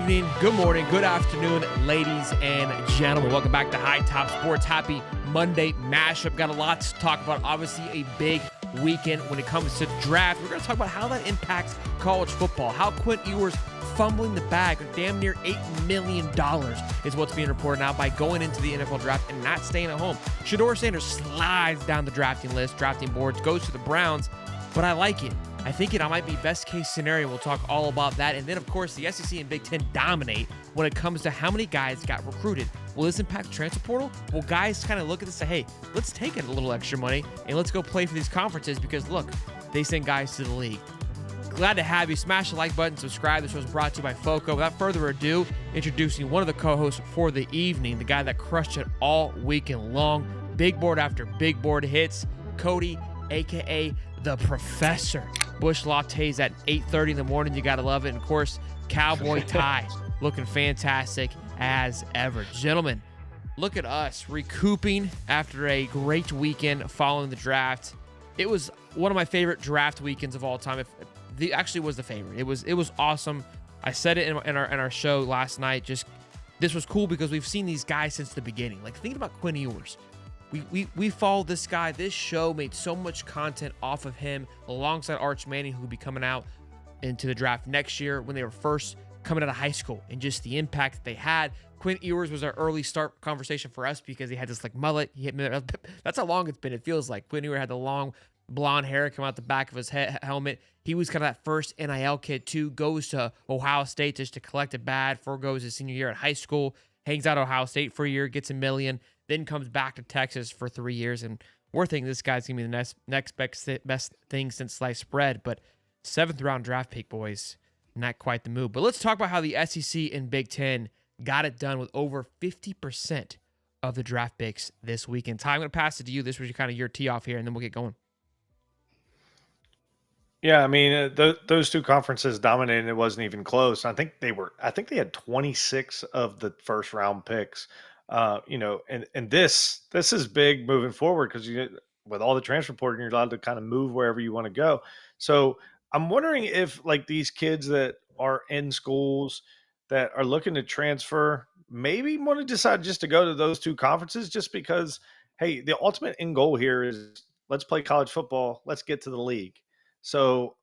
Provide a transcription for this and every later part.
evening, good morning, good afternoon, ladies and gentlemen. Welcome back to Hightop Sports. Happy Monday mashup. Got a lot to talk about. Obviously, a big weekend when it comes to draft. We're going to talk about how that impacts college football, how Quinn Ewers fumbling the bag of damn near $8 million is what's being reported now by going into the NFL draft and not staying at home. Shedeur Sanders slides down the drafting list, drafting boards, goes to the Browns, but I like it. I think it might be best case scenario. We'll talk all about that. And then, of course, the SEC and Big Ten dominate when it comes to how many guys got recruited. Will this impact the transfer portal? Will guys kind of look at this and say, hey, let's take it a little extra money and let's go play for these conferences because, look, they send guys to the league. Glad to have you. Smash the like button, subscribe. This was brought to you by FOCO. Without further ado, introducing one of the co-hosts for the evening, the guy that crushed it all weekend long. Big board after big board hits, Cody, a.k.a. The Professor. Bush lattes at 8:30 in the morning. You got to love it. And, of course, Cowboy Ty looking fantastic as ever. Gentlemen, look at us recouping after a great weekend following the draft. It was one of my favorite draft weekends of all time. Actually was the favorite. It was awesome. I said it in our show last night. Just this was cool because we've seen these guys since the beginning. Like, think about Quinn Ewers. We followed this guy. This show made so much content off of him alongside Arch Manning, who will be coming out into the draft next year when they were first coming out of high school, and just the impact that they had. Quinn Ewers was our early start conversation for us because he had this like mullet. That's how long it's been. It feels like Quinn Ewers had the long blonde hair come out the back of his helmet. He was kind of that first NIL kid too. Goes to Ohio State just to collect a bag. Forgoes his senior year at high school. Hangs out at Ohio State for a year, gets $1 million. Then comes back to Texas for 3 years, and we're thinking this guy's going to be the next best thing since sliced bread, but 7th round draft pick, boys, not quite the move. But let's talk about how the SEC and Big Ten got it done with over 50% of the draft picks this weekend. Ty, I'm going to pass it to you. This was kind of your tee off here, and then we'll get going. Yeah, I mean, those two conferences dominated. It wasn't even close. I think they had 26 of the first round picks. And this is big moving forward because with all the transfer portal, you're allowed to kind of move wherever you want to go. So I'm wondering if like these kids that are in schools that are looking to transfer maybe want to decide just to go to those two conferences just because, hey, the ultimate end goal here is let's play college football. Let's get to the league. So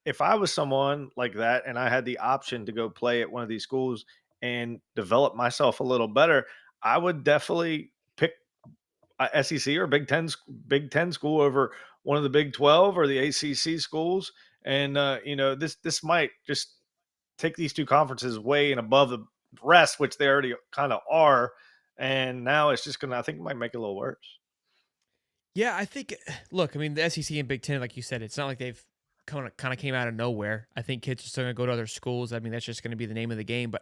if I was someone like that and I had the option to go play at one of these schools and develop myself a little better, I would definitely pick a SEC or Big Ten school over one of the Big 12 or the ACC schools. And this might just take these two conferences way and above the rest, which they already kind of are. And now it's just I think it might make it a little worse. Yeah, I think, look, I mean, the SEC and Big Ten, like you said, it's not like they've kind of came out of nowhere. I think kids are still going to go to other schools. I mean, that's just going to be the name of the game. But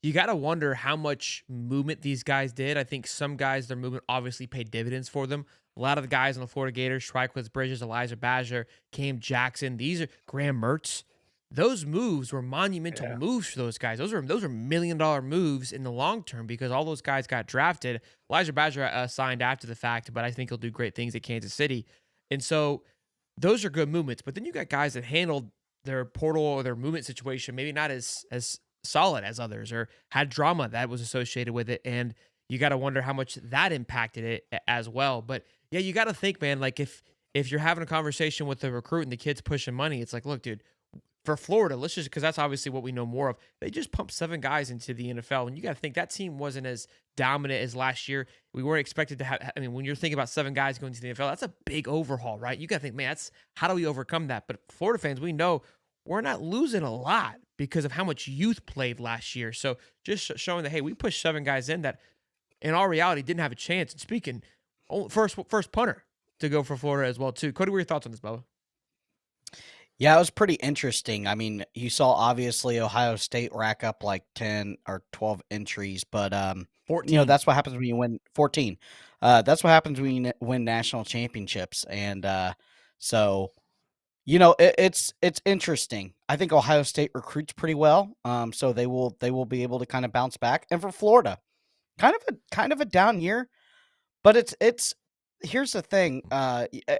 you got to wonder how much movement these guys did. I think some guys, their movement obviously paid dividends for them. A lot of the guys on the Florida Gators, Triquez Bridges, Elijah Badger, Cam Jackson, these are Graham Mertz. Those moves were monumental moves for those guys. Those are $1 million moves in the long term because all those guys got drafted. Elijah Badger signed after the fact, but I think he'll do great things at Kansas City. And so those are good movements. But then you got guys that handled their portal or their movement situation maybe not as solid as others or had drama that was associated with it. And you got to wonder how much that impacted it as well. But yeah, you got to think, man, like if you're having a conversation with the recruit and the kid's pushing money, it's like, look, dude, for Florida, let's just, because that's obviously what we know more of. They just pumped 7 guys into the NFL, and you got to think that team wasn't as dominant as last year. We weren't expected to have. I mean, when you're thinking about 7 guys going to the NFL, that's a big overhaul, right? You got to think, man, that's how do we overcome that? But Florida fans, we know we're not losing a lot because of how much youth played last year. So just showing that, hey, we pushed 7 guys in that, in all reality, didn't have a chance. And speaking, first punter to go for Florida as well too. Cody, what are your thoughts on this, Bubba? Yeah, it was pretty interesting. I mean, you saw obviously Ohio State rack up like 10 or 12 entries, but 14. that's what happens when you win 14. That's what happens when you win national championships, and so it's interesting. I think Ohio State recruits pretty well, so they will be able to kind of bounce back. And for Florida, kind of a down year, but it's here's the thing.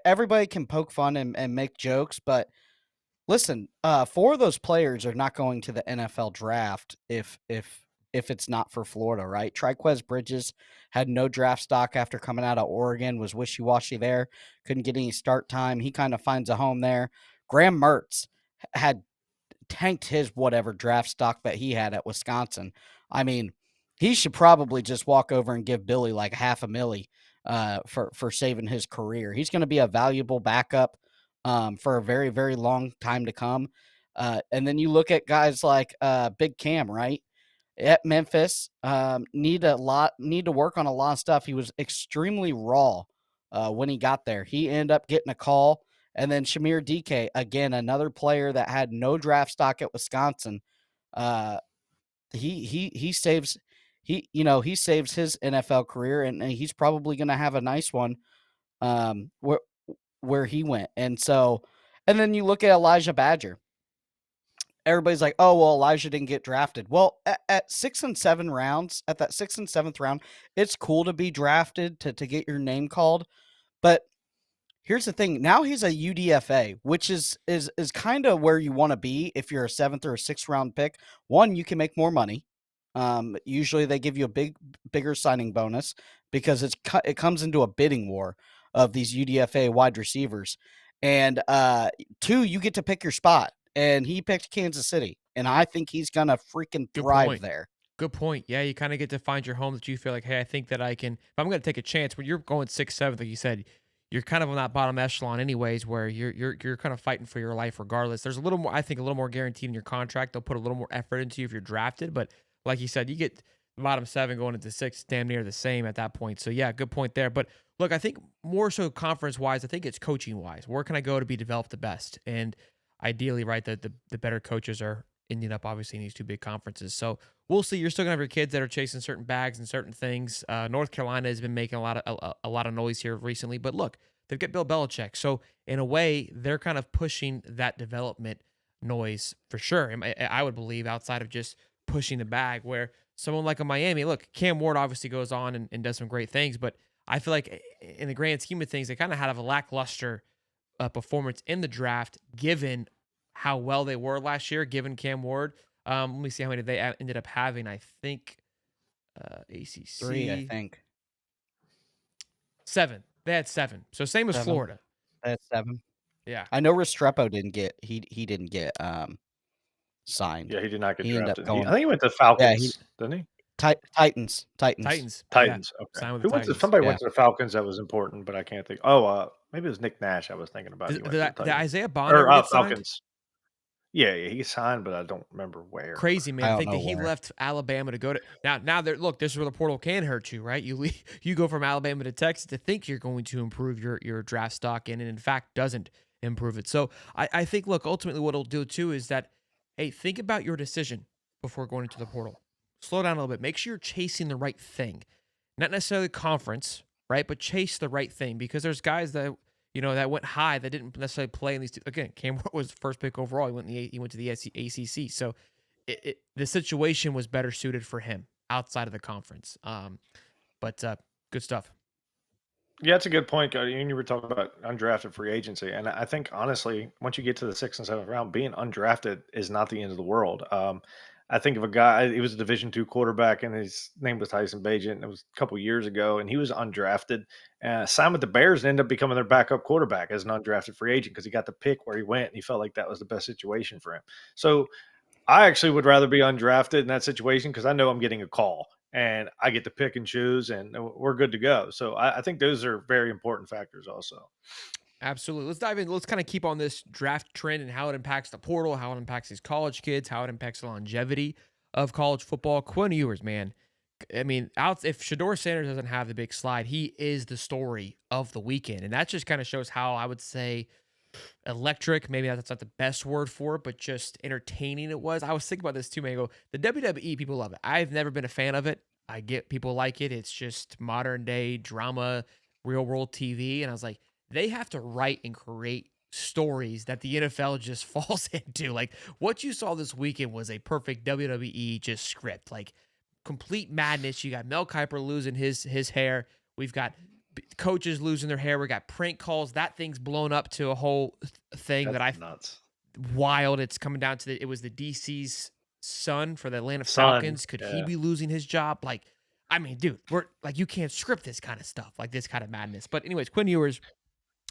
Everybody can poke fun and make jokes, but Listen, 4 of those players are not going to the NFL draft if it's not for Florida, right? Triquez Bridges had no draft stock after coming out of Oregon, was wishy-washy there, couldn't get any start time. He kind of finds a home there. Graham Mertz had tanked his whatever draft stock that he had at Wisconsin. I mean, he should probably just walk over and give Billy like $500,000 for saving his career. He's going to be a valuable backup for a very, very long time to come. And then you look at guys like Big Cam, right? At Memphis, need to work on a lot of stuff. He was extremely raw when he got there. He ended up getting a call. And then Shamir DK, again, another player that had no draft stock at Wisconsin. Uh, he saves he saves his NFL career, and he's probably going to have a nice one where he went. And so, and then you look at Elijah Badger. Everybody's like, oh, well, Elijah didn't get drafted. Well, at 6 and 7 rounds, at that 6th and 7th round, it's cool to be drafted to get your name called. But here's the thing. Now he's a UDFA, which is kind of where you want to be if you're a 7th or a 6th round pick. One, you can make more money. Usually they give you a bigger signing bonus because it comes into a bidding war of these UDFA wide receivers. And 2, you get to pick your spot. And he picked Kansas City. And I think he's going to freaking thrive there. Good point. Yeah, you kind of get to find your home that you feel like, hey, I think that I can, if I'm going to take a chance, when you're going 6th, 7th, like you said, you're kind of on that bottom echelon anyways, where you're kind of fighting for your life regardless. There's a little more, I think, a little more guaranteed in your contract. They'll put a little more effort into you if you're drafted. But like you said, you get the bottom 7 going into 6, damn near the same at that point. So yeah, good point there. But look, I think more so conference-wise, I think it's coaching-wise. Where can I go to be developed the best? And ideally, right, the better coaches are ending up obviously in these 2 big conferences. So we'll see. You're still gonna have your kids that are chasing certain bags and certain things. North Carolina has been making a lot of noise here recently, but look, they've got Bill Belichick, so in a way, they're kind of pushing that development noise for sure. I would believe outside of just pushing the bag, where someone like a Miami, look, Cam Ward obviously goes on and does some great things, but I feel like in the grand scheme of things, they kind of had a lackluster performance in the draft, given how well they were last year, given Cam Ward. Let me see how many they ended up having. I think ACC 3, I think 7. They had 7. So same as 7. Florida. That's 7. Yeah, I know Restrepo didn't get signed. Yeah, he did not get He ended up drafted. going. I think he went to Yeah, Falcons, didn't he? Titans. Titans. Titans. Yeah, Okay. sign with Who the went to? Titans. Somebody Yeah. went to the Falcons that was important, but I can't think. Oh, maybe it was Nick Nash. I was thinking about. He went to the Did Titans. Isaiah Bond Or ever get signed? Falcons. Yeah, he signed, but I don't remember where. Crazy, man. I I don't think that know he where. left Alabama to go to now. There, look, this is where the portal can hurt you, right? You go from Alabama to Texas to think you're going to improve your draft stock, and it in fact doesn't improve it. So I think, look, ultimately what it'll do too is that, hey, think about your decision before going into the portal. Slow down a little bit. Make sure you're chasing the right thing, not necessarily conference, right? But chase the right thing, because there's guys that that went high that didn't necessarily play in these two. Again, Cam Ward was the first pick overall. He went to the ACC. So the situation was better suited for him outside of the conference. But good stuff. Yeah, it's a good point. You were talking about undrafted free agency, and I think honestly, once you get to the 6th and 7th round, being undrafted is not the end of the world. I think of a guy. He was a Division II quarterback, and his name was Tyson Bagent. It was a couple years ago, and he was undrafted. Signed with the Bears and ended up becoming their backup quarterback as an undrafted free agent because he got the pick where he went, and he felt like that was the best situation for him. So I actually would rather be undrafted in that situation because I know I'm getting a call and I get to pick and choose, and we're good to go. So I think those are very important factors also. Absolutely. Let's dive in. Let's kind of keep on this draft trend and how it impacts the portal, how it impacts these college kids, how it impacts the longevity of college football. Quinn Ewers, man. I mean, if Shador Sanders doesn't have the big slide, he is the story of the weekend. And that just kind of shows how, I would say, electric, maybe that's not the best word for it, but just entertaining it was. I was thinking about this too, man. I go, the WWE, people love it. I've never been a fan of it. I get people like it. It's just modern day drama, real world TV. And I was like, they have to write and create stories that the NFL just falls into. Like, what you saw this weekend was a perfect WWE just script. Like, complete madness. You got Mel Kiper losing his hair. We've got coaches losing their hair. We got prank calls. That thing's blown up to a whole thing That's that I nuts. wild. It's coming down to it was the DC's son for the Atlanta Son, Falcons. Could he yeah. be losing his job? Like, I mean, dude, we're like, you can't script this kind of stuff, like this kind of madness. But anyways, Quinn Ewers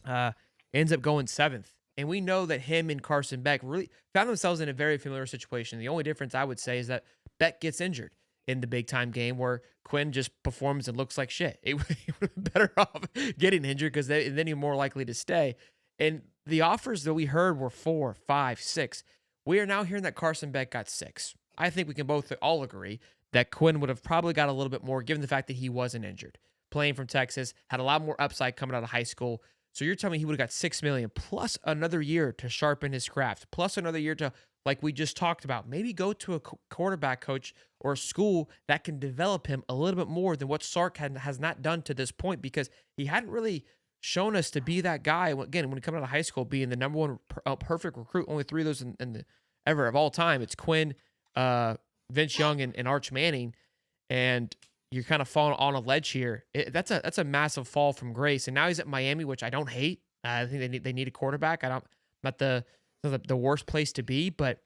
uh, ends up going seventh. And we know that him and Carson Beck really found themselves in a very familiar situation. The only difference I would say is that Beck gets injured in the big time game where Quinn just performs and looks like shit. It would have been better off getting injured because then you're more likely to stay. And the offers that we heard were 4, 5, 6. We are now hearing that Carson Beck got 6. I think we can both all agree that Quinn would have probably got a little bit more given the fact that he wasn't injured. Playing from Texas, had a lot more upside coming out of high school. So you're telling me he would have got $6 million plus another year to sharpen his craft, plus another year to, like we just talked about, maybe go to a quarterback coach or a school that can develop him a little bit more than what Sark has not done to this point, because he hadn't really shown us to be that guy. Again, when he comes out of high school, being the number one perfect recruit, only 3 of those in the ever of all time. It's Quinn, Vince Young, and Arch Manning, and you're kind of falling on a ledge here. That's a massive fall from grace. And now he's at Miami, which I don't hate. I think they need a quarterback. Not the worst place to be, but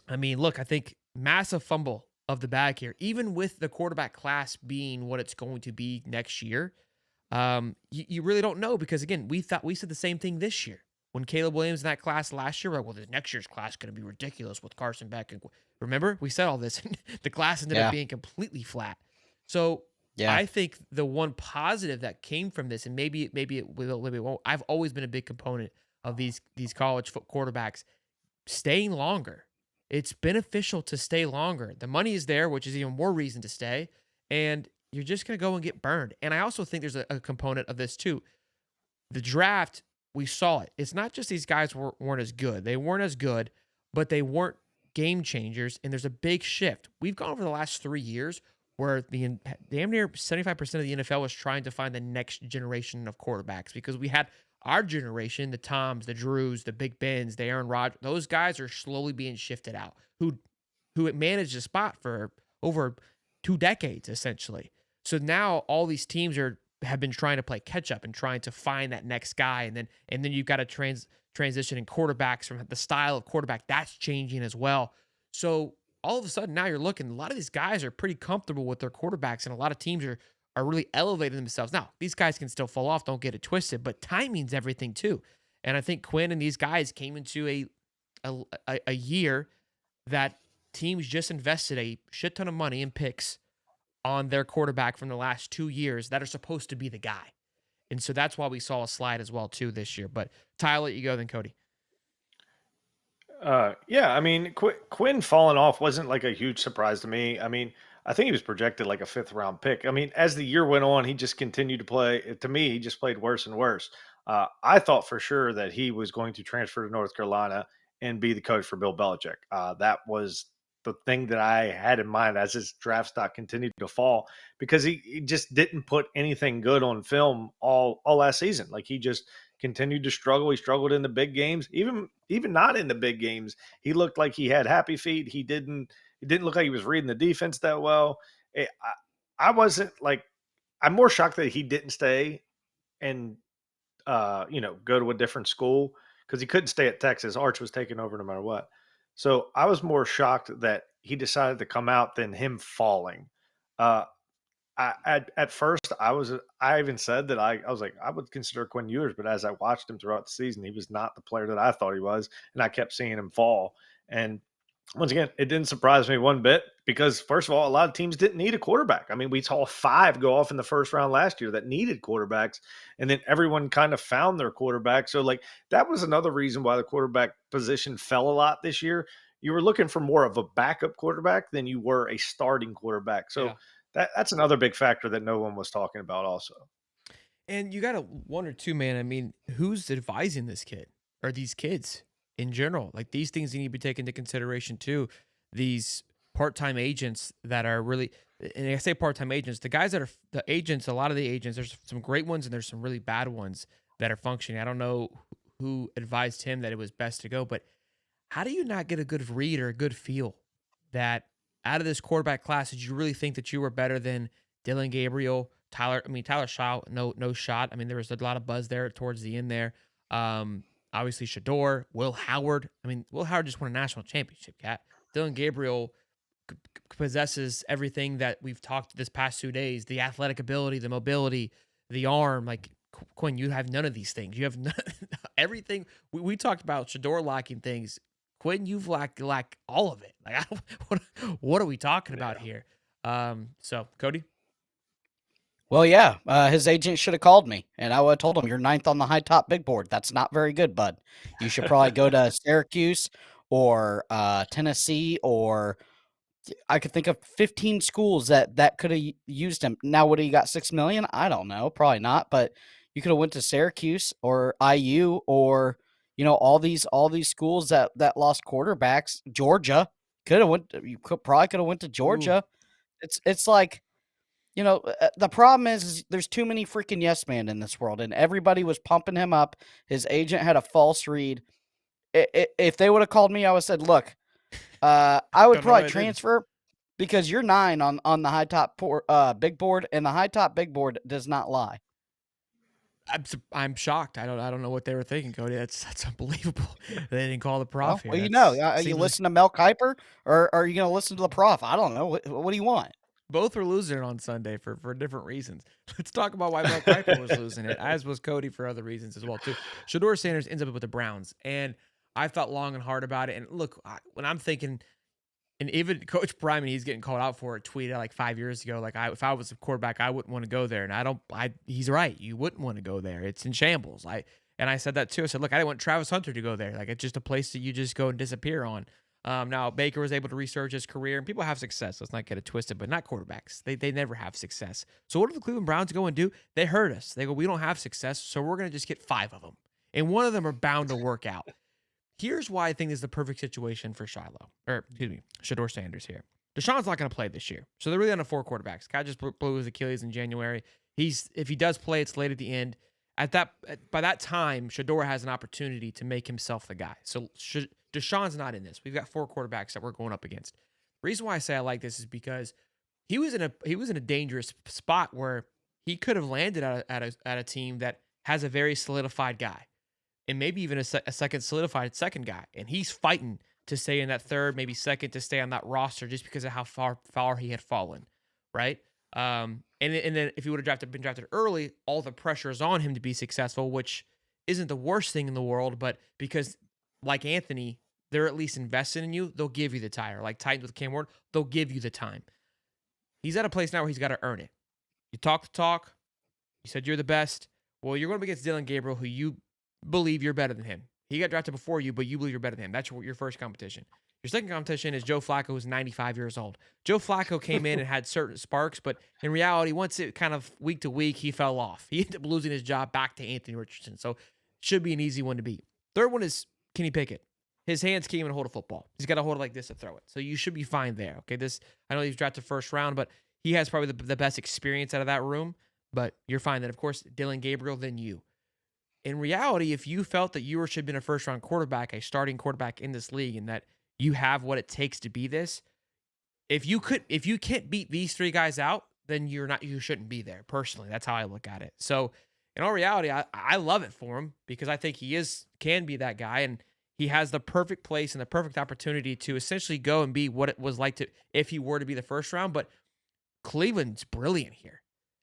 I mean, look, I think massive fumble of the bag here, even with the quarterback class being what it's going to be next year. You really don't know, because again, we said the same thing this year when Caleb Williams in that class last year. We're like, well, the next year's class is going to be ridiculous with Carson Beck. And remember, we said all this, and the class ended up being completely flat. So I think the one positive that came from this, and maybe it will, maybe it won't. I've always been a big component of these college quarterbacks staying longer. It's beneficial to stay longer. The money is there, which is even more reason to stay, and you're just going to go and get burned. And I also think there's a component of this too. The draft, we saw it. It's not just these guys weren't as good. They weren't as good, but they weren't game changers, and there's a big shift. We've gone over the last 3 years where the damn near 75% of the NFL was trying to find the next generation of quarterbacks, because we had our generation, the Toms, the Drews, the Big Bens, the Aaron Rodgers. Those guys are slowly being shifted out, who had managed a spot for over 2 decades, essentially. So now all these teams have been trying to play catch up and trying to find that next guy, and then you've got to transition in quarterbacks from the style of quarterback that's changing as well. So all of a sudden now you're looking, a lot of these guys are pretty comfortable with their quarterbacks, and a lot of teams are really elevating themselves. Now, these guys can still fall off, don't get it twisted, but timing's everything too. And I think Quinn and these guys came into a year that teams just invested a shit ton of money in picks on their quarterback from the last 2 years that are supposed to be the guy. And so that's why we saw a slide as well too this year. But Tyler, you go, then Cody. Yeah, I mean, Quinn falling off wasn't like a huge surprise to me. I mean, I think he was projected like a 5th round pick. I mean, as the year went on, he just continued to play. To me, he just played worse and worse. I thought for sure that he was going to transfer to North Carolina and be the coach for Bill Belichick. That was the thing that I had in mind as his draft stock continued to fall, because he just didn't put anything good on film all last season. Like, he just continued to struggle. He struggled in the big games, even not in the big games. He looked like he had happy feet. He didn't look like he was reading the defense that well. I wasn't like, I'm more shocked that he didn't stay and go to a different school, because he couldn't stay at Texas. Arch was taking over no matter what. So I was more shocked that he decided to come out than him falling. Uh, at first I even said that I was like, I would consider Quinn Ewers, but as I watched him throughout the season, he was not the player that I thought he was, and I kept seeing him fall. And once again, it didn't surprise me one bit, because first of all, a lot of teams didn't need a quarterback. I mean, we saw 5 go off in the first round last year that needed quarterbacks, and then everyone kind of found their quarterback. So like, that was another reason why the quarterback position fell a lot this year. You were looking for more of a backup quarterback than you were a starting quarterback. So that's another big factor that no one was talking about also. And you got to wonder too, man. I mean, who's advising this kid or these kids in general? Like, these things need to be taken into consideration too. These part-time agents that are really, and I say part-time agents, the guys that are the agents, a lot of the agents, there's some great ones and there's some really bad ones that are functioning. I don't know who advised him that it was best to go, but how do you not get a good read or a good feel that out of this quarterback class, did you really think that you were better than Dylan Gabriel, Tyler Shaw? No shot. I mean, there was a lot of buzz there towards the end there. obviously Shador, Will Howard. I mean, Will Howard just won a national championship, Cat. Dylan Gabriel possesses everything that we've talked this past 2 days, the athletic ability, the mobility, the arm. Like, Quinn, you have none of these things. You have everything. We talked about Shador lacking things. Quinn, you've lack all of it. Like, what are we talking about here? So, Cody? Well, yeah, his agent should have called me, and I would have told him, you're ninth on the Hightop big board. That's not very good, bud. You should probably go to Syracuse or Tennessee, or I could think of 15 schools that could have used him. Now, would he got $6 million? I don't know, probably not. But you could have went to Syracuse or IU, or all these schools that lost quarterbacks. Georgia could have went. Probably could have went to Georgia. Ooh. It's like. The problem is there's too many freaking yes man in this world, and everybody was pumping him up. His agent had a false read. If they would have called me, I would have said, look, I would probably transfer because you're 9 on the Hightop big board, and the Hightop big board does not lie. I'm shocked. I don't know what they were thinking, Cody. That's unbelievable. They didn't call the prof here. Well, you listen to Mel Kiper, or are you going to listen to the prof? I don't know. What do you want? Both were losing it on Sunday for different reasons. Let's talk about why Mel Kiper was losing it, as was Cody for other reasons as well, too. Shador Sanders ends up with the Browns, and I thought long and hard about it. And look, when I'm thinking, and even Coach Bryman, he's getting called out for it, tweeted like 5 years ago, like, if I was a quarterback, I wouldn't want to go there. And he's right. You wouldn't want to go there. It's in shambles. And I said that too. I said, look, I didn't want Travis Hunter to go there. Like, it's just a place that you just go and disappear on. Now, Baker was able to resurge his career, and people have success. Let's not get it twisted, but not quarterbacks. They never have success. So what do the Cleveland Browns go and do? They hurt us. They go, we don't have success, so we're going to just get 5 of them. And one of them are bound to work out. Here's why I think this is the perfect situation for Shador Sanders here. Deshaun's not going to play this year, so they're really on 4 quarterbacks. Guy just blew his Achilles in January. If he does play, it's late at the end. By that time, Shador has an opportunity to make himself the guy. So Deshaun's not in this. We've got 4 quarterbacks that we're going up against. The reason why I say I like this is because he was in a dangerous spot where he could have landed at a team that has a very solidified guy, and maybe even a second solidified second guy, and he's fighting to stay in that third, maybe second, to stay on that roster just because of how far he had fallen, right? And then if he would have been drafted early, all the pressure is on him to be successful, which isn't the worst thing in the world, but because, like Anthony, they're at least invested in you, they'll give you the tire. Like Titans with Cam Ward, they'll give you the time. He's at a place now where he's got to earn it. You talk the talk. You said you're the best. Well, you're going up against Dylan Gabriel, who you believe you're better than him. He got drafted before you, but you believe you're better than him. That's your first competition. Your second competition is Joe Flacco, who's 95 years old. Joe Flacco came in and had certain sparks, but in reality, once it kind of week to week, he fell off. He ended up losing his job back to Anthony Richardson. So should be an easy one to beat. Third one is Kenny Pickett. His hands can't even hold a football. He's got to hold it like this to throw it. So you should be fine there. Okay, I know he's drafted first round, but he has probably the best experience out of that room. But you're fine. Then, of course, Dylan Gabriel, then you. In reality, if you felt that you should have been a first-round quarterback, a starting quarterback in this league, and that you have what it takes to be this, if you can't beat these 3 guys out, then you shouldn't be there. Personally, that's how I look at it. So, in all reality, I love it for him because I think he can be that guy, and he has the perfect place and the perfect opportunity to essentially go and be what it was like if he were to be the first round. But Cleveland's brilliant here.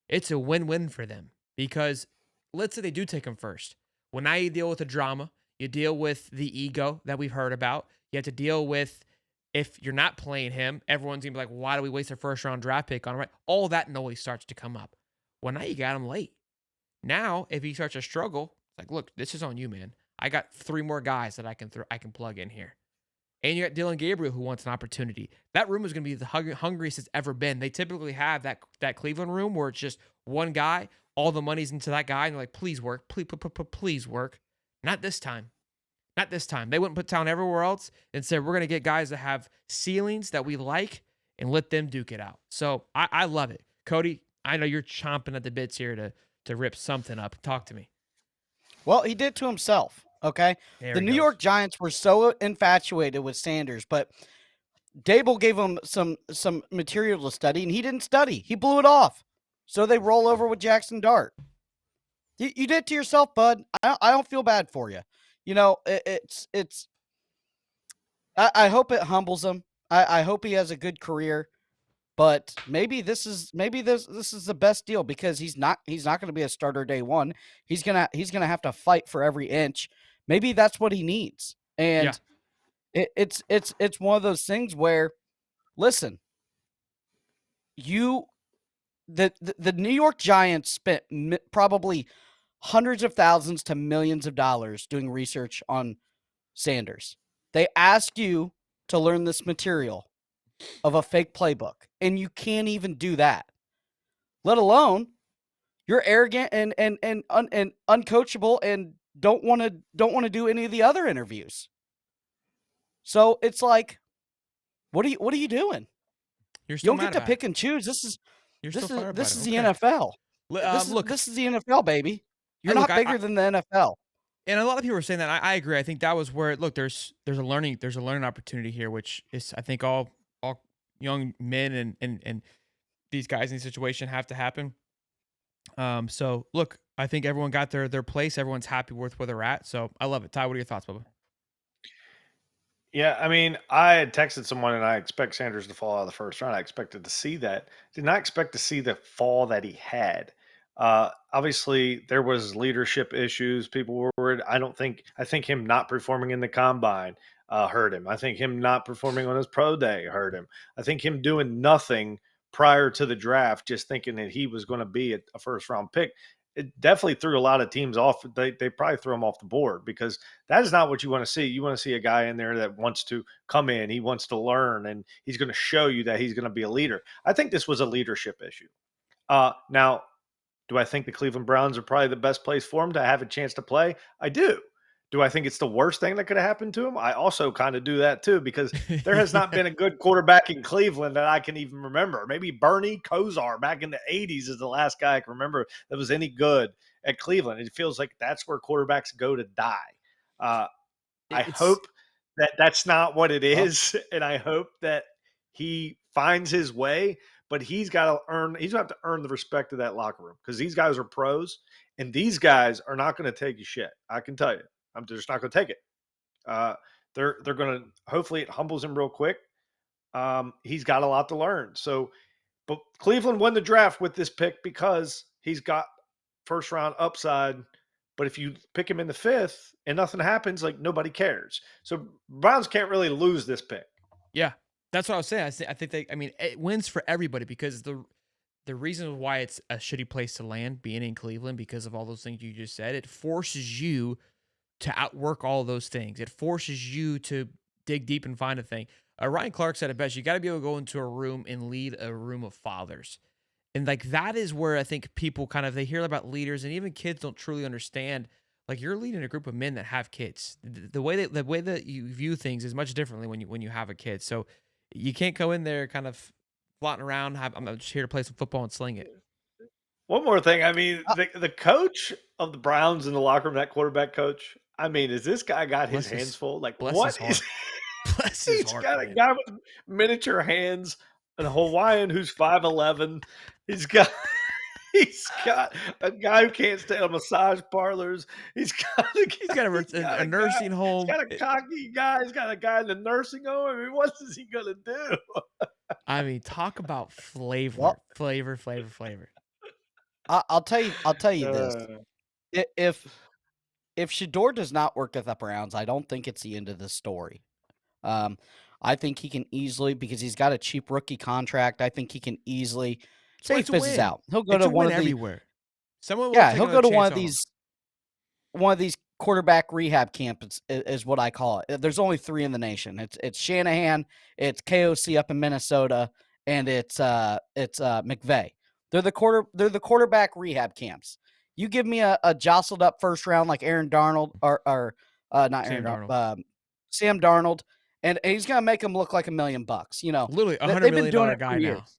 It's a win-win for them because let's say they do take him first. Well, now you deal with the drama. You deal with the ego that we've heard about. You have to deal with, if you're not playing him, everyone's going to be like, why do we waste a first-round draft pick on him? Right? All that noise starts to come up. Well, now you got him late. Now, if he starts to struggle, it's like, look, this is on you, man. I got 3 more guys that I can plug in here. And you got Dylan Gabriel, who wants an opportunity. That room is going to be the hungriest it's ever been. They typically have that Cleveland room where it's just one guy, all the money's into that guy, and they're like, please work, please work. Not this time. Not this time. They wouldn't put down everywhere else and said, we're going to get guys that have ceilings that we like and let them duke it out. So I love it. Cody, I know you're chomping at the bits here to rip something up. Talk to me. Well, he did to himself. Okay. The New York Giants were so infatuated with Sanders, but Dable gave him some material to study, and he didn't study. He blew it off. So they roll over with Jackson Dart. You did it to yourself, bud. I don't feel bad for you. it's. I hope it humbles him. I hope he has a good career. But maybe this is the best deal because he's not going to be a starter day one. He's gonna have to fight for every inch. Maybe that's what he needs. Yeah. And it's one of those things where, listen, the New York Giants spent probably hundreds of thousands to millions of dollars doing research on Sanders. They ask you to learn this material of a fake playbook, and you can't even do that. Let alone you're arrogant and uncoachable and don't want to do any of the other interviews. So it's like, what are you doing? You're You still don't mad get to about pick it. and choose. You're still fired about This it. is the Okay. NFL. Look, This is the NFL, baby. You're look, not bigger than the NFL. and a lot of people are saying that. I agree. I think that was where there's a learning opportunity here, which is I think all young men and these guys in this situation have to happen. So look, I think everyone got their place. Everyone's happy with where they're at. So I love it. Ty, what are your thoughts, Bubba? Yeah, I mean, I had texted someone and I expect Sanders to fall out of the first round. I expected to see that. Did not expect to see the fall that he had. Obviously, there was leadership issues. People were worried. I think him not performing in the combine hurt him. I think him not performing on his pro day hurt him. I think him doing nothing prior to the draft, just thinking that he was going to be a first round pick, it definitely threw a lot of teams off. They probably threw him off the board because that is not what you want to see. You want to see a guy in there that wants to come in, he wants to learn, and he's going to show you that he's going to be a leader. I think this was a leadership issue. Now, do I think the Cleveland Browns are probably the best place for him to have a chance to play? I do. Do I think it's the worst thing that could have happened to him? I also kind of do that too, because there has not been a good quarterback in Cleveland that I can even remember. Maybe Bernie Kosar back in the 80s is the last guy I can remember that was any good at Cleveland. It feels like that's where quarterbacks go to die. Uh, I It's hope that that's not what it Well, is, and I hope that he finds his way. But he's got to earn. He's going to have to earn the respect of that locker room because these guys are pros, and these guys are not going to take you shit. I can tell you, I'm just not going to take it. Uh, they're going to. Hopefully, it humbles him real quick. He's got a lot to learn. So, but Cleveland won the draft with this pick because he's got first round upside. But if you pick him in the fifth and nothing happens, like nobody cares. So Browns can't really lose this pick. Yeah, that's what I was saying. I think I mean, it wins for everybody because the reason why it's a shitty place to land, being in Cleveland, because of all those things you just said, it forces you to outwork all those things. It forces you to dig deep and find a thing. Ryan Clark said it best. You got to be able to go into a room and lead a room of fathers. And like that is where I think people kind of they hear about leaders and even kids don't truly understand. Like you're leading a group of men that have kids. The way that you view things is much differently when you have a kid. So you can't go in there kind of floating around. I'm just here to play some football and sling it. One more thing. I mean, uh, the coach of the Browns in the locker room, that quarterback coach, I mean, is this guy got his Bless hands his full? Like, bless his what is heart. Bless his he's heart, got a man. guy with miniature hands, a Hawaiian who's 5'11". He's got he's got a guy who can't stay on massage parlors. He's got He's got he's got a a guy. nursing He's home. got a cocky guy. He's got a guy in the nursing home. I mean, what is he gonna do? I mean, talk about flavor, well, flavor. I'll tell you this: Uh, if Shador does not work at the Browns, I don't think it's the end of the story. Um, I think he can easily, because he's got a cheap rookie contract. I think he can easily say Well, he it's a fizzes win. out. He'll go It's to a one win of the everywhere. Someone will yeah. take He'll another go to chance on him. one of these quarterback rehab camps is what I call it. There's only 3 in the nation. It's Shanahan, it's KOC up in Minnesota, and it's McVay. They're the quarterback rehab camps. You give me a jostled up first round like Aaron Darnold or not Aaron Sam Darnold. Darnold, Sam Darnold, and he's gonna make him look like $1 million bucks. You know, Literally $100 they've been doing million it for guy now. years.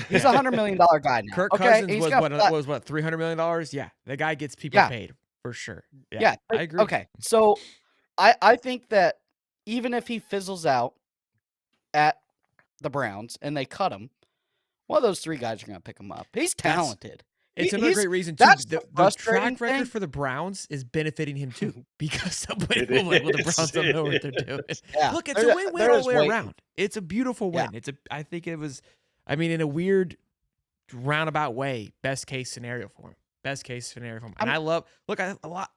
He's Yeah. $100 million guy now. Kirk Okay, Cousins he's gonna was what $300 million? Yeah, the guy gets people yeah. paid for sure. Yeah, Yeah. I agree. Okay. So I think that even if he fizzles out at the Browns and they cut him, one of those 3 guys are going to pick him up. He's That's talented. It's another He's great reason too. that's the The frustrating track record thing. for the Browns is benefiting him too because somebody It will like, well, the is. Browns don't know what they're It doing. is. Yeah, Look, it's a win-win there all the is way waiting. around. It's a beautiful Yeah. win. I think it was, I mean, in a weird roundabout way, best case scenario for him. Best case scenario for him. And I'm I love, look,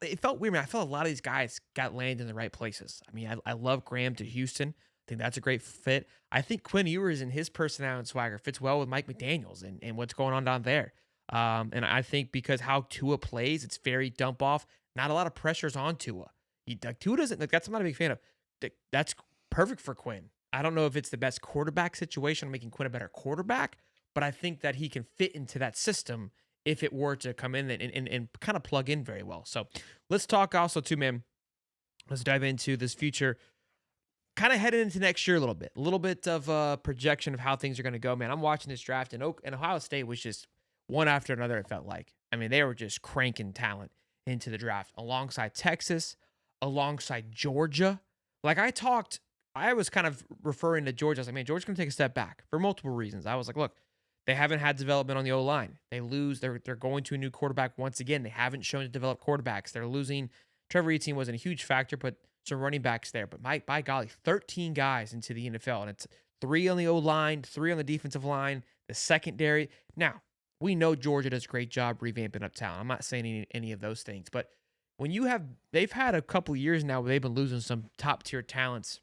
it felt weird, man. I felt a lot of these guys got landed in the right places. I mean, I love Graham to Houston. I think that's a great fit. I think Quinn Ewers and his personality and swagger fits well with Mike McDaniels and what's going on down there. And I think because how Tua plays, it's very dump off. Not a lot of pressures on Tua. Tua doesn't, like, that's I'm not a big fan of. That's perfect for Quinn. I don't know if it's the best quarterback situation, making Quinn a better quarterback, but I think that he can fit into that system if it were to come in and kind of plug in very well. So let's talk also too, man. Let's dive into this future, kind of heading into next year a little bit of a projection of how things are going to go, man. I'm watching this draft, and Ohio State was just one after another, it felt like. I mean, they were just cranking talent into the draft alongside Texas, alongside Georgia. Like I was kind of referring to Georgia. I was like, man, Georgia's going to take a step back for multiple reasons. I was like, look, they haven't had development on the O-line. They lose. They're going to a new quarterback once again. They haven't shown to develop quarterbacks. They're losing. Trevor Etienne wasn't a huge factor, but some running backs there. But by golly, 13 guys into the NFL, and it's 3 on the O-line, 3 on the defensive line, the secondary. Now, we know Georgia does a great job revamping up talent. I'm not saying any of those things, but when they've had a couple years now where they've been losing some top-tier talents,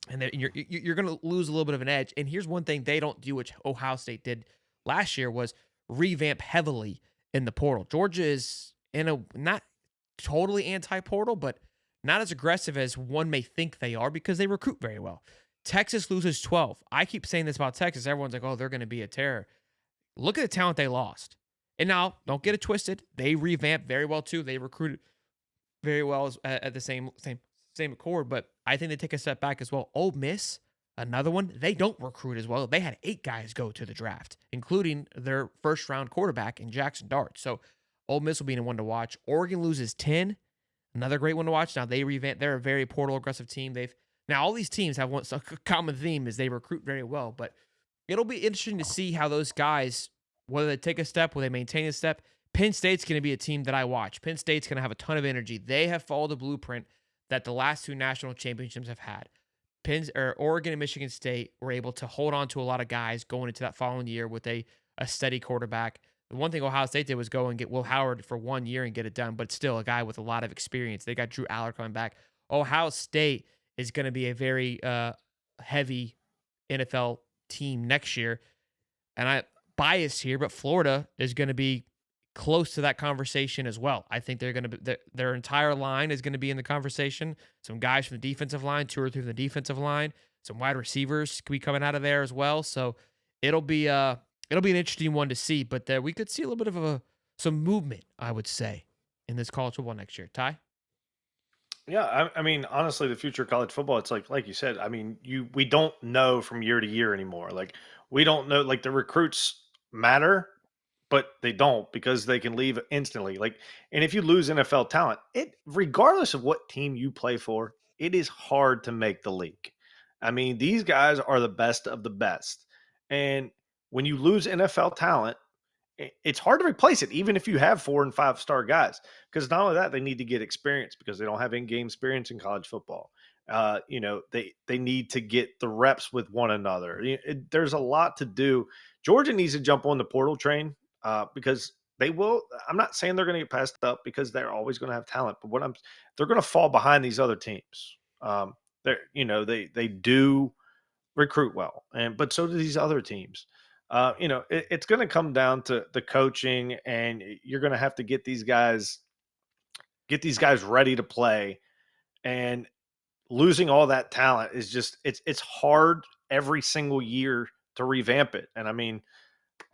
and you're going to lose a little bit of an edge. And here's one thing they don't do, which Ohio State did last year, was revamp heavily in the portal. Georgia is not totally anti-portal, but not as aggressive as one may think they are because they recruit very well. Texas loses 12. I keep saying this about Texas. Everyone's like, oh, they're going to be a terror. Look at the talent they lost. And now, don't get it twisted. They revamped very well, too. They recruited very well at the same accord, but I think they take a step back as well. Ole Miss, another one, they don't recruit as well. They had 8 guys go to the draft, including their first-round quarterback in Jackson Dart. So Ole Miss will be one to watch. Oregon loses 10, another great one to watch. Now, they revamp. They're a very portal-aggressive team. Now, all these teams have a common theme is they recruit very well, but it'll be interesting to see how those guys, whether they take a step, whether they maintain a step. Penn State's going to be a team that I watch. Penn State's going to have a ton of energy. They have followed the blueprint that the last 2 national championships have had. Oregon and Michigan State were able to hold on to a lot of guys going into that following year with a steady quarterback. The one thing Ohio State did was go and get Will Howard for 1 year and get it done, but still a guy with a lot of experience. They got Drew Aller coming back. Ohio State is going to be a very heavy NFL team next year. And I biased here, but Florida is going to be close to that conversation as well. I think they're going to be, their entire line is going to be in the conversation. Some guys from the defensive line, 2 or 3 from the defensive line, some wide receivers could be coming out of there as well. So it'll be an interesting one to see, but we could see a little bit of some movement, I would say, in this college football next year. Ty? Yeah, I mean, honestly, the future of college football, it's like you said. I mean, we don't know from year to year anymore. Like we don't know. Like the recruits matter, but they don't because they can leave instantly. Like, and if you lose NFL talent, regardless of what team you play for, it is hard to make the league. I mean, these guys are the best of the best, and when you lose NFL talent, it's hard to replace it, even if you have 4 and 5-star guys. Because not only that, they need to get experience because they don't have in-game experience in college football. They need to get the reps with one another. There's a lot to do. Georgia needs to jump on the portal train because they will. I'm not saying they're going to get passed up because they're always going to have talent, but they're going to fall behind these other teams. They do recruit well, but so do these other teams. It's going to come down to the coaching, and you're going to have to get these guys ready to play. And losing all that talent is just it's hard every single year to revamp it. And I mean,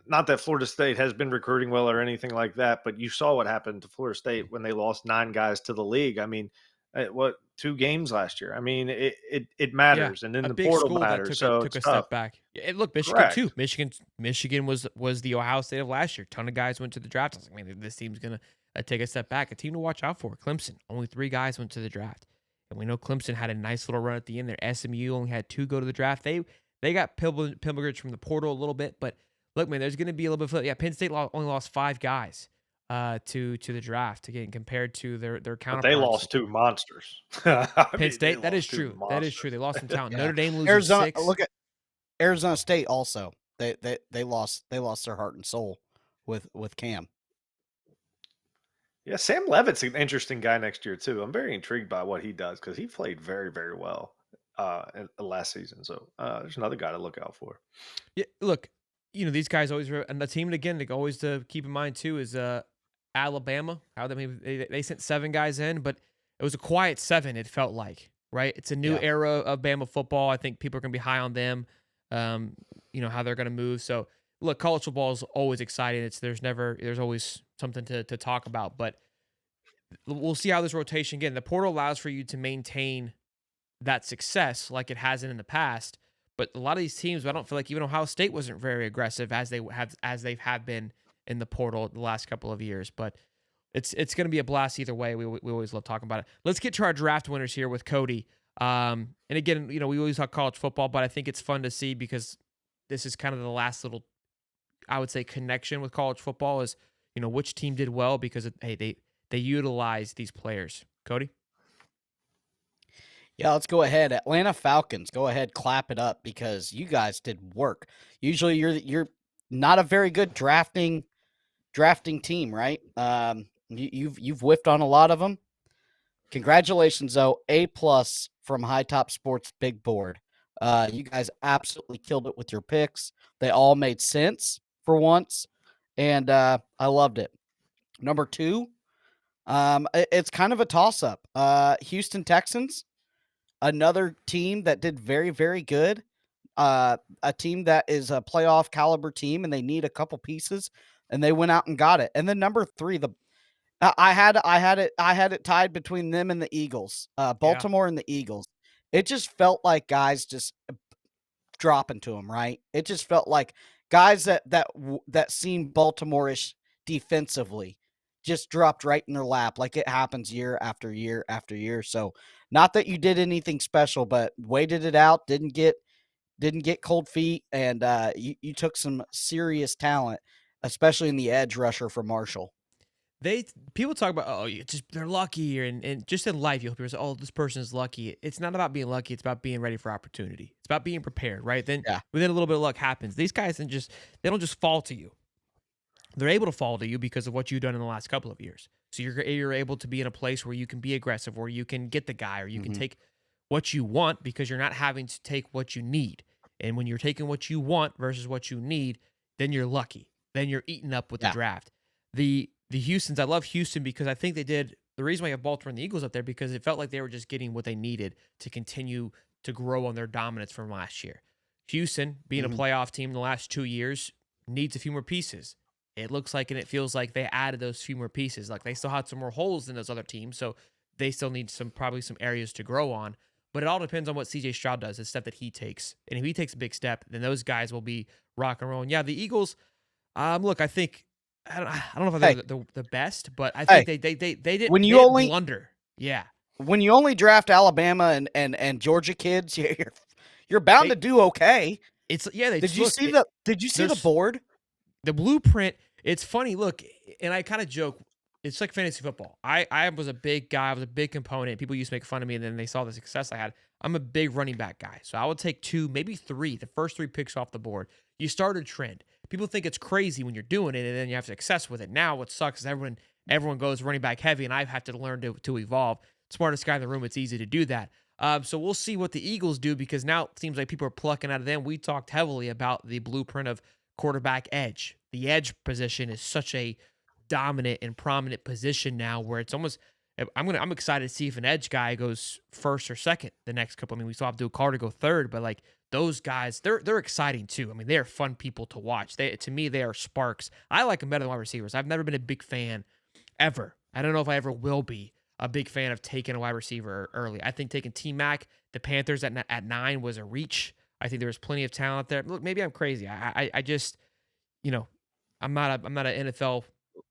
not that Florida State has been recruiting well or anything like that, but you saw what happened to Florida State when they lost 9 guys to the league. I mean, 2 games last year? I mean, it matters, and then a the big portal school that matters. took a step back. And look, Michigan Correct. too. Michigan was the Ohio State of last year. Ton of guys went to the draft. I was like, man, this team's gonna take a step back. A team to watch out for. Clemson, only 3 guys went to the draft, and we know Clemson had a nice little run at the end there. SMU only had 2 go to the draft. They got pilgrimage from the portal a little bit, but look, man, there's going to be a little bit of, yeah, Penn State only lost 5 guys to the draft, again, compared to their But they counterparts. lost 2 monsters. I Penn mean, they State, that is lost 2 true. That is true. monsters. They lost some talent. Yeah. Notre Dame losing Arizona. 6. Look at Arizona State. Also, they lost their heart and soul with Cam. Yeah, Sam Levitt's an interesting guy next year too. I'm very intrigued by what he does because he played very, very well last season. So there's another guy to look out for. Yeah, look, these guys always and the team, and again, always to keep in mind too is Alabama. How they sent 7 guys in, but it was a quiet 7. It felt like, right? It's a new era of Bama football. I think people are going to be high on them. How they're going to move. So look, college football is always exciting. There's always something to talk about, but we'll see how this rotation, again, the portal allows for you to maintain that success like it hasn't in the past. But a lot of these teams, I don't feel like even Ohio State wasn't very aggressive as they have been in the portal the last couple of years. But it's going to be a blast either way. We always love talking about it. Let's get to our draft winners here with Cody. And again, we always talk college football, but I think it's fun to see because this is kind of the last little, I would say, connection with college football is, which team did well because they utilize these players. Cody? Yeah, let's go ahead. Atlanta Falcons, go ahead, clap it up because you guys did work. Usually, you're not a very good drafting team, right? You've whiffed on a lot of them. Congratulations, though. A+ from Hightop Sports Big Board. You guys absolutely killed it with your picks. They all made sense for once, and I loved it. Number 2, it's kind of a toss-up. Houston Texans. Another team that did very, very good. A team that is a playoff caliber team, and they need a couple pieces, and they went out and got it. And then number 3, I had it tied between them and the Eagles, Baltimore and the Eagles. It just felt like guys just dropping to them, right? It just felt like guys that seemed Baltimore-ish defensively just dropped right in their lap, like it happens year after year after year. So, not that you did anything special, but waited it out, didn't get cold feet, and you took some serious talent, especially in the edge rusher for Marshall. People talk about, they're lucky, and just in life, you'll hear people say, oh, this person is lucky. It's not about being lucky. It's about being ready for opportunity. It's about being prepared, right? Then within a little bit of luck happens. These guys they don't just fall to you. They're able to fall to you because of what you've done in the last couple of years. So you're able to be in a place where you can be aggressive, where you can get the guy, or you can take what you want because you're not having to take what you need. And when you're taking what you want versus what you need, then you're lucky. Then you're eaten up with the draft. The Houstons, I love Houston because I think they did the reason why you have Baltimore and the Eagles up there because it felt like they were just getting what they needed to continue to grow on their dominance from last year. Houston, being a playoff team in the last 2 years, needs a few more pieces. It looks like and it feels like they added those few more pieces. Like they still had some more holes than those other teams, so they still need probably some areas to grow on. But it all depends on what CJ Stroud does, the step that he takes. And if he takes a big step, then those guys will be rock and rolling. Yeah, the Eagles, look, I think I don't know if they're the best, but I think they didn't blunder. Yeah. When you only draft Alabama and Georgia kids, you're bound to do okay. Did you see the board? The blueprint, it's funny. Look, and I kind of joke, it's like fantasy football. I was a big guy. I was a big component. People used to make fun of me, and then they saw the success I had. I'm a big running back guy. So I would take 2, maybe 3, the first 3 picks off the board. You start a trend. People think it's crazy when you're doing it, and then you have success with it. Now what sucks is everyone goes running back heavy, and I have to learn to evolve. Smartest guy in the room, it's easy to do that. So we'll see what the Eagles do because now it seems like people are plucking out of them. We talked heavily about the blueprint of quarterback edge. The edge position is such a dominant and prominent position now where it's almost I'm excited to see if an edge guy goes first or second the next couple. I mean, we saw Abdul Carter go third, but like those guys, they're exciting too. I mean, they're fun people to watch. To me, they are sparks. I like them better than wide receivers. I've never been a big fan ever. I don't know if I ever will be a big fan of taking a wide receiver early. I think taking T-Mac, the Panthers at 9 was a reach. I think there was plenty of talent there. Look, maybe I'm crazy. I just, I'm not an NFL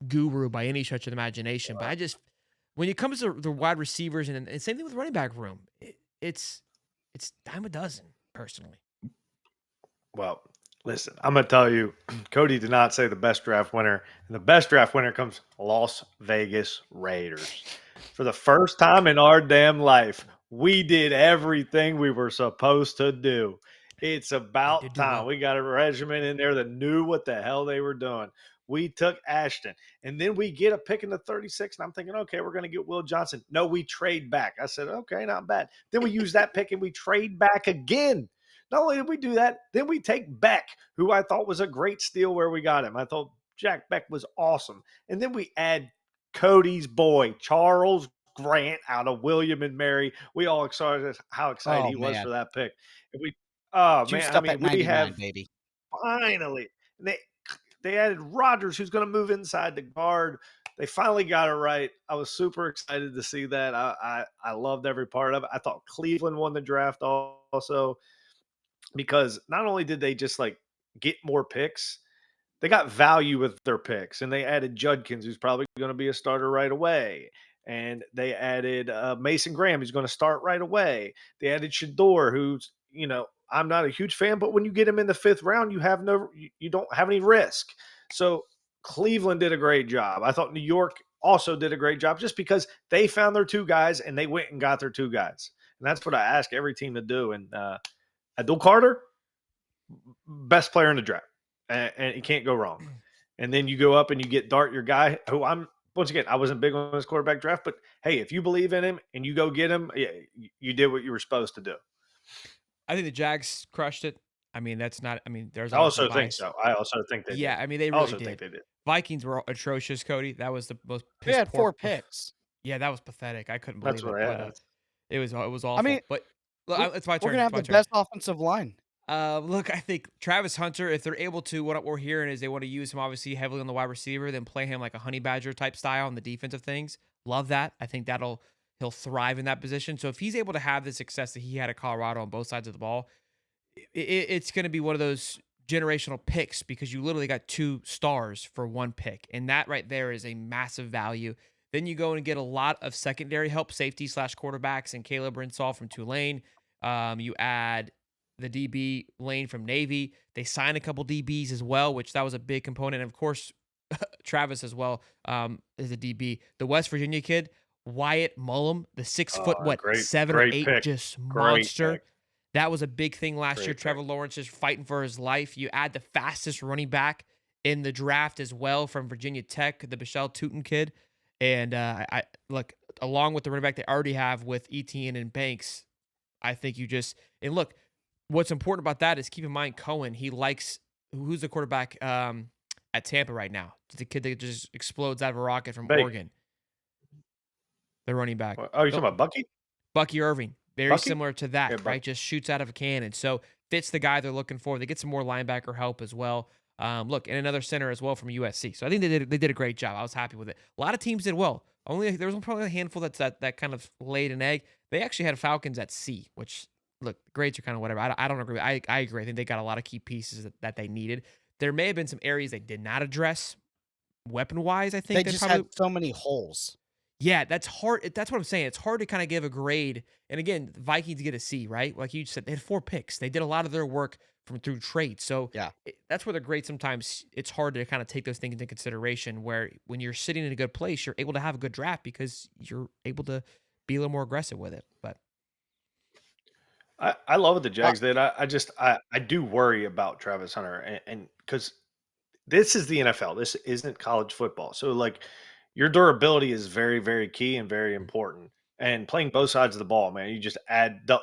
guru by any stretch of the imagination, but I just, when it comes to the wide receivers and same thing with running back room, it's dime a dozen personally. Well, Listen, I'm going to tell you, Cody did not say the best draft winner. And the best draft winner comes Las Vegas Raiders. For the first time in our damn life, we did everything we were supposed to do. It's They about did do time. well. We got a regiment in there that knew what the hell they were doing. We took Ashton, and then we get a pick in the 36, and I'm thinking, okay, we're going to get Will Johnson. No, we trade back. I said, okay, not bad. Then we use that pick, and we trade back again. Not only did we do that, then we take Beck, who I thought was a great steal where we got him. I thought Jack Beck was awesome. And then we add Cody's boy, Charles Grant, out of William and Mary. We all excited how excited Oh he was man, for that pick. And oh man, juiced I up at mean, we 99, have baby. finally. They added Rodgers, who's going to move inside the guard. They finally got it right. I was super excited to see that. I loved every part of it. I thought Cleveland won the draft also, because not only did they just like get more picks, they got value with their picks, and they added Judkins, who's probably going to be a starter right away. And they added Mason Graham, who's going to start right away. They added Shador, who's, I'm not a huge fan, but when you get him in the fifth round, you don't have any risk. So Cleveland did a great job. I thought New York also did a great job just because they found their two guys and they went and got their two guys. And that's what I ask every team to do. And Abdul Carter, best player in the draft, and you can't go wrong. And then you go up and you get Dart, your guy, who once again, I wasn't big on his quarterback draft, but hey, if you believe in him and you go get him, yeah, you did what you were supposed to do. I think the Jags crushed it. I mean, that's not. I mean, there's I obviously also think bias. so. I also think they did. Yeah, I mean, they I really also think did. they did. Vikings were atrocious, Cody. That was the most We piss had poor. 4 picks. Yeah, that was pathetic. I couldn't That's believe it, what. but Yeah. it was I mean, awful. But look, we, it's my we're turn. gonna It's have my the turn. best offensive line. Look, I think Travis Hunter, if they're able to, what we're hearing is they want to use him obviously heavily on the wide receiver, then play him like a honey badger type style on the defensive things. Love that. I think he'll thrive in that position. So if he's able to have the success that he had at Colorado on both sides of the ball, it's going to be one of those generational picks because you literally got 2 stars for 1 pick. And that right there is a massive value. Then you go and get a lot of secondary help, safety / quarterbacks, and Caleb Rinsall from Tulane. You add the DB Lane from Navy. They signed a couple DBs as well, which that was a big component. And of course, Travis as well is a DB. The West Virginia kid, Wyatt Mullum, the 6 foot, Great, 7 or great 8, pick. just Great monster. pick. That was a big thing last year. Great Trevor pick. Lawrence is fighting for his life. You add the fastest running back in the draft as well from Virginia Tech, the Michelle Tootin kid. And I look, along with the running back they already have with Etienne and Banks, I think and look, what's important about that is keep in mind Cohen. He likes who's the quarterback at Tampa right now. The kid that just explodes out of a rocket from Bake. Oregon. The running back. Oh, you talking about Bucky? Bucky Irving. Very Bucky? similar to Yeah, that, Bucky. right? Just shoots out of a cannon. So fits the guy they're looking for. They get some more linebacker help as well. Look, and another center as well from USC. So I think they did a great job. I was happy with it. A lot of teams did well. There was probably a handful that kind of laid an egg. They actually had Falcons at C, which look, grades are kind of whatever. I don't agree. I agree. I think they got a lot of key pieces that they needed. There may have been some areas they did not address weapon wise. I think They they just probably had so many holes. yeah, that's hard. That's what I'm saying. It's hard to kind of give a grade. And again, the Vikings get a C, right? Like you said, they had 4 picks. They did a lot of their work through trade. So Yeah. that's where the grade sometimes it's hard to kind of take those things into consideration. Where when you're sitting in a good place, you're able to have a good draft because you're able to be a little more aggressive with it. But I love what the Uh, Jags did. I do worry about Travis Hunter, and because this is the NFL. This isn't college football. So like your durability is very, very key and very important. And playing both sides of the ball, man, you just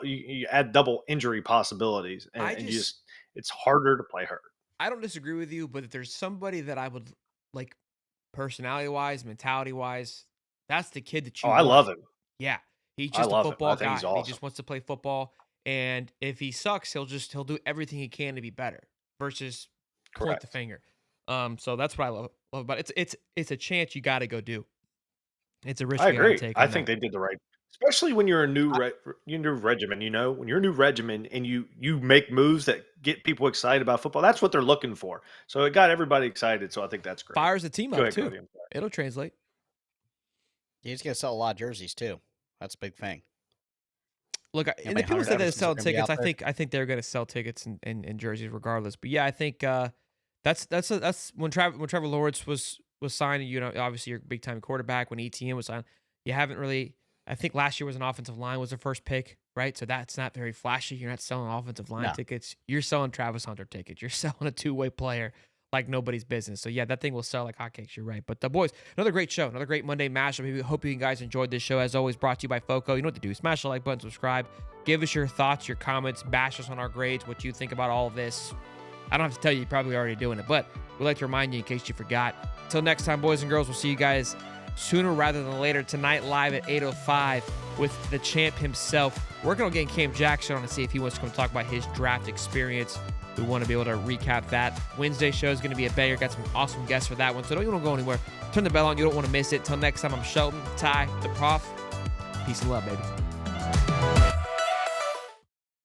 you add double injury possibilities, I and just it's harder to play hurt. I don't disagree with you, but if there's somebody that I would like personality wise, mentality wise, that's the kid that Oh, you I want. love him. Yeah, he's I just a love him. I football think guy. he's He awesome. just wants to play football, and if he sucks, he'll do everything he can to be better versus point the Correct. finger. So that's what I love about it. It's a chance you got to go do. It's a risk I you got to agree. take I on think that. they did the right, especially when you're a I, you new regimen. When you're a new regimen and you make moves that get people excited about football. That's what they're looking for. So it got everybody excited. So I think that's great. Fires the team Go up ahead, too. Cody. I'm sorry. It'll translate. he's gonna sell a lot of jerseys too. That's a big thing. Look, and the people said they're selling tickets. I think they're going to sell tickets and jerseys regardless. But yeah, I think that's when Trevor Lawrence was signed. You know, obviously you're a big time quarterback. When ETN was signed, you haven't really. I think last year was an offensive line was the first pick, right? So that's not very flashy. You're not selling offensive line tickets. You're selling Travis Hunter tickets. You're selling a two-way player like nobody's business. So yeah, that thing will sell like hotcakes. You're right. But the boys, another great show, another great Monday mashup. We hope you guys enjoyed this show. As always, brought to you by Foco. You know what to do. Smash the like button, subscribe. Give us your thoughts, your comments, bash us on our grades, what you think about all of this. I don't have to tell you, you're probably already doing it, but we'd like to remind you in case you forgot. Until next time, boys and girls, we'll see you guys sooner rather than later tonight live at 8:05 with the champ himself. Working on getting Cam Jackson on to see if he wants to come talk about his draft experience. We want to be able to recap that. Wednesday show is going to be a banger. Got some awesome guests for that one, so don't go anywhere. Turn the bell on. You don't want to miss it. Till next time, I'm Shelton, Ty, the Prof. Peace and love, baby.